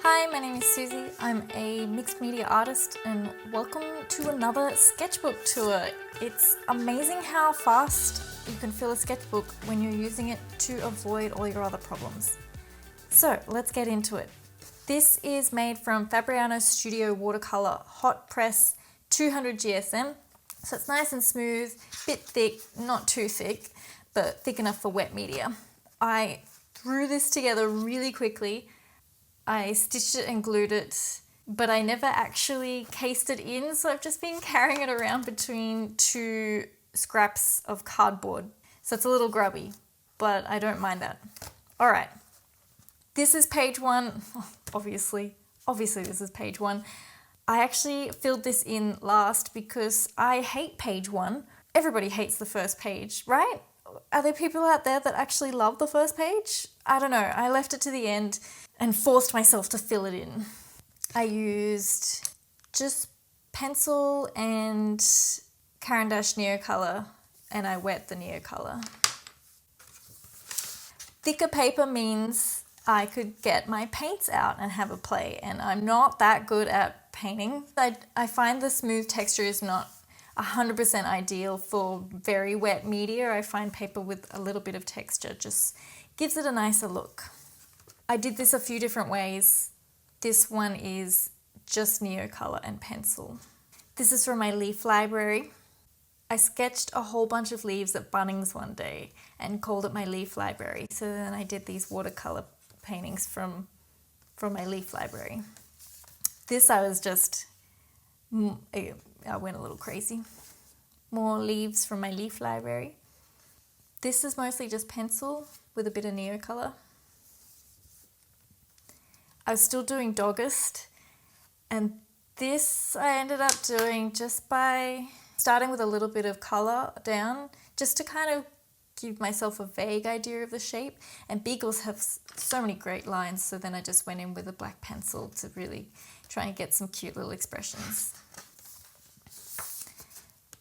Hi, my name is Susie. I'm a mixed media artist and welcome to another sketchbook tour. It's amazing how fast you can fill a sketchbook when you're using it to avoid all your other problems. So let's get into it. This is made from Fabriano Studio Watercolour Hot Press 200 GSM. So it's nice and smooth, bit thick, not too thick, but thick enough for wet media. I threw this together really quickly. I stitched it and glued it, but I never actually cased it in, so I've just been carrying it around between two scraps of cardboard. So it's a little grubby, but I don't mind that. All right, this is page one. Obviously this is page one. I actually filled this in last because I hate page one. Everybody hates the first page, right? Are there people out there that actually love the first page? I don't know. I left it to the end and forced myself to fill it in. I used just pencil and Caran Neocolor, and I wet the Neocolor. Thicker paper means I could get my paints out and have a play, and I'm not that good at painting. I find the smooth texture is not 100% ideal for very wet media. I find paper with a little bit of texture just gives it a nicer look. I did this a few different ways. This one is just Neocolor and pencil. This is from my leaf library. I sketched a whole bunch of leaves at Bunnings one day and called it my leaf library. So then I did these watercolor paintings from my leaf library. This I went a little crazy. More leaves from my leaf library. This is mostly just pencil with a bit of Neocolor. I was still doing Doggist, and this I ended up doing just by starting with a little bit of colour down, just to kind of give myself a vague idea of the shape. And beagles have so many great lines, so then I just went in with a black pencil to really try and get some cute little expressions.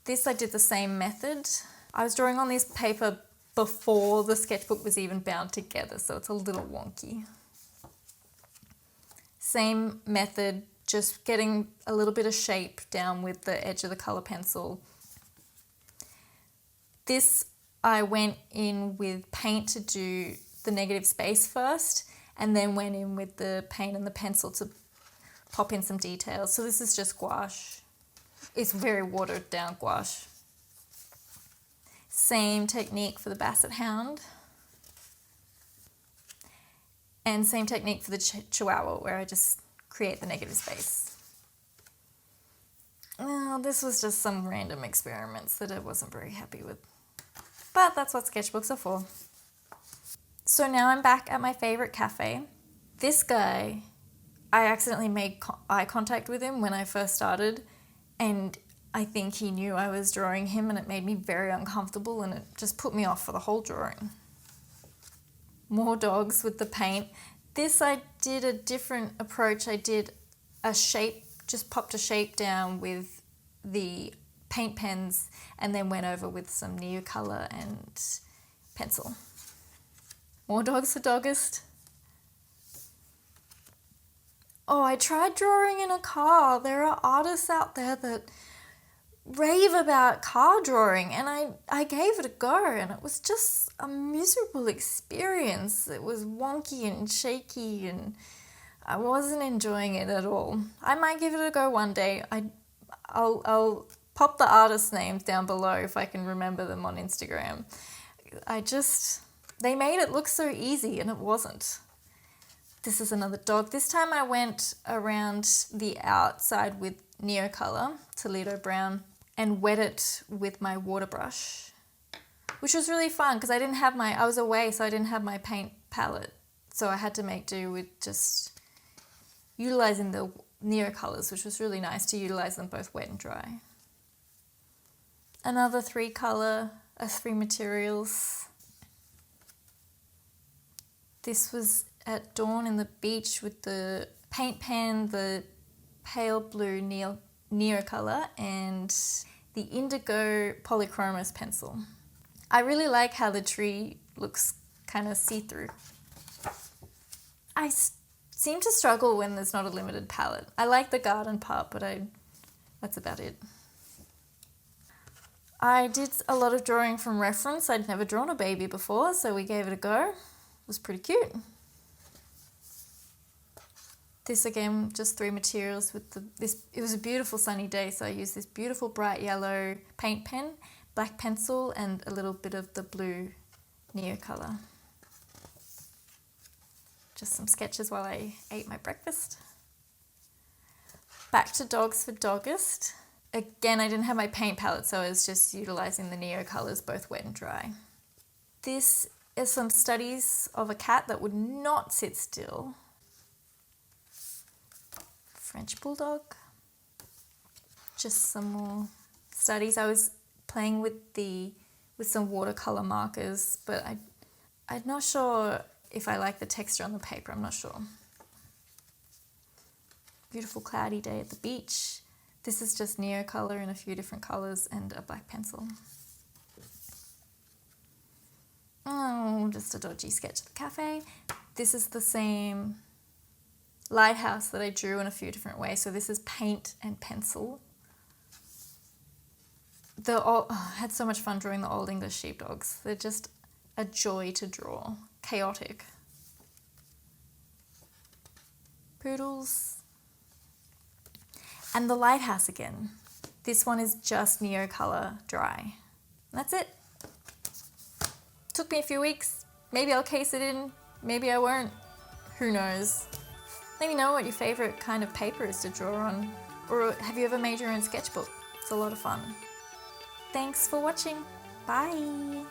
This I did the same method. I was drawing on this paper before the sketchbook was even bound together, so it's a little wonky. Same method, just getting a little bit of shape down with the edge of the colour pencil. This I went in with paint to do the negative space first, and then went in with the paint and the pencil to pop in some details. So this is just gouache. It's very watered down gouache. Same technique for the Basset Hound. And same technique for the Chihuahua, where I just create the negative space. Well, this was just some random experiments that I wasn't very happy with. But that's what sketchbooks are for. So now I'm back at my favorite cafe. This guy, I accidentally made eye contact with him when I first started, and I think he knew I was drawing him, and it made me very uncomfortable, and it just put me off for the whole drawing. More dogs with the paint. This I did a different approach. I did a shape, just popped a shape down with the paint pens and then went over with some Neocolor and pencil. More dogs for Doggist. Oh, I tried drawing in a car. There are artists out there that rave about car drawing, and I gave it a go, and it was just a miserable experience. It was wonky and shaky, and I wasn't enjoying it at all. I might give it a go one day. I'll pop the artist names down below if I can remember them on Instagram. They made it look so easy, and it wasn't. This is another dog. This time I went around the outside with Neocolor, Toledo Brown, and wet it with my water brush, which was really fun because I was away, so I didn't have my paint palette. So I had to make do with just utilizing the Neocolors, which was really nice to utilize them both wet and dry. Another three materials. This was at dawn in the beach with the paint pen, the pale blue Neocolor, and the indigo polychromos pencil. I really like how the tree looks kind of see-through. I seem to struggle when there's not a limited palette. I like the garden part, but that's about it. I did a lot of drawing from reference. I'd never drawn a baby before, so we gave it a go. It was pretty cute. This again, just 3 materials with this. It was a beautiful sunny day, so I used this beautiful bright yellow paint pen, black pencil, and a little bit of the blue Neocolor. Just some sketches while I ate my breakfast. Back to dogs for Doggist. Again, I didn't have my paint palette, so I was just utilising the Neocolors, both wet and dry. This is some studies of a cat that would not sit still. French Bulldog. Just some more studies. I was playing with some watercolour markers, but I'm not sure if I like the texture on the paper, I'm not sure. Beautiful cloudy day at the beach. This is just Neocolor in a few different colours and a black pencil. Oh, just a dodgy sketch at the cafe. This is the same lighthouse that I drew in a few different ways. So this is paint and pencil. I had so much fun drawing the Old English sheepdogs. They're just a joy to draw. Chaotic. Poodles. And the lighthouse again. This one is just Neocolor dry. That's it. Took me a few weeks. Maybe I'll case it in. Maybe I won't. Who knows? Let me know what your favourite kind of paper is to draw on. Or have you ever made your own sketchbook? It's a lot of fun. Thanks for watching. Bye.